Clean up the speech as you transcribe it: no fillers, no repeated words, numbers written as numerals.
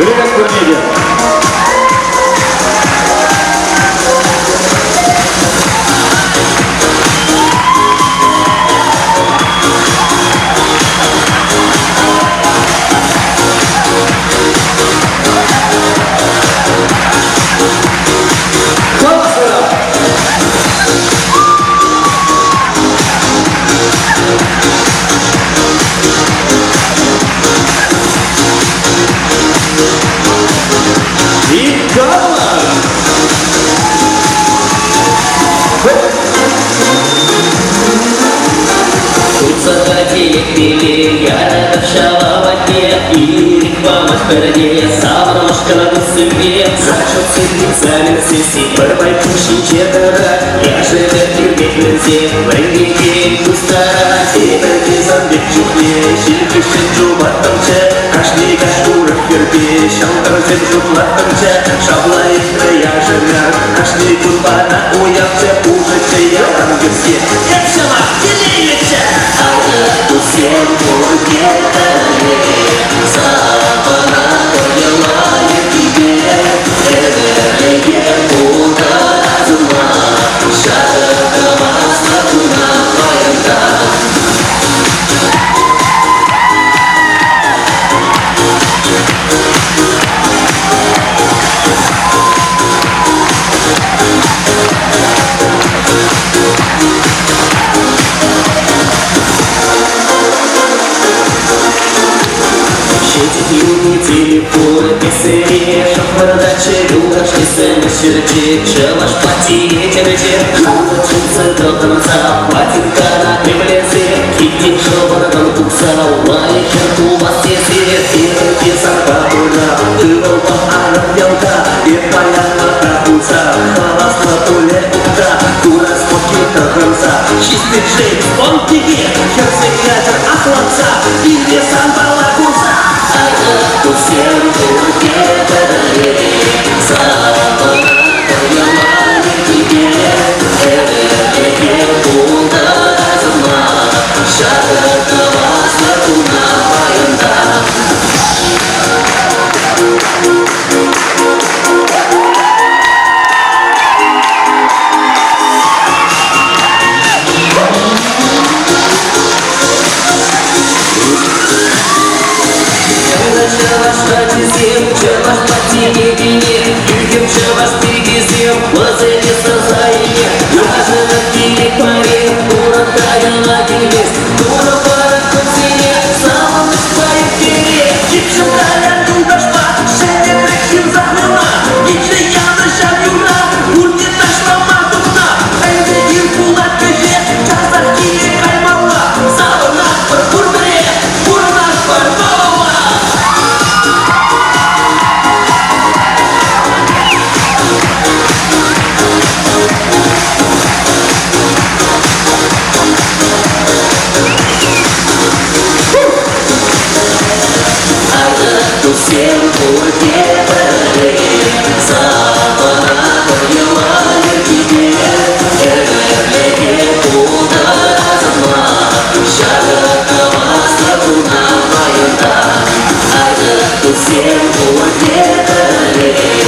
Бриллиант турнире. Я торчала в воде, и реклама в бороде. Саврошка на гусыме, зачет экзамен сессии. Первой пущей четверо, я же терпеть нельзя. Времени день пустара, и бәркезан бек жүхне. Шилкішін жұбаттымча, кашни кашурық бербе. Шаңтырзен жұплаттымча, шаблайыққа я жымар. Кашни күнбана уяпча, ужыча я ангерсе. Епшама, келеймеча, ағы тусен бургетары. Запана поделаю тебе, эверлеге ударазыма. Шарыгыма слабына баянда. Юный телефон, смс, продача, югашки, смс-черчик, шалаш, пати, черчик, джинсы до конца, патинка на креплезе, китик, шелбородон, кукса, лайкер, кубас, тесет, и саркатуна, тылова, арабьянка, и поляна, куца, халас на туле, утра, кура, споки, конца, чистый джеймс, он тебе, херцегатер, ахлапца, и весан балагуза. Всем бургетары, запана поделали тебе, эверлеге ударазыма. Шарыгыма слабына баянда. Чаваш пати гине, югим чаваш пригизем, лазели сазаине, даже на киликмаре, уратая на килимес, дура пара кутине, самым своим кире, чипшим талян югашпа, шене трекхим захнына, гиджи яна шагюра, гурти ташла мартукна, айде ир кулак кэфе, чазар киле каймалла, саванак пар бурбере, бурнак пар дома. Всем бургетары, запана поделали тебе, эверлеге ударазыма. Шарыгыма слабына баянда. Всем бургетары.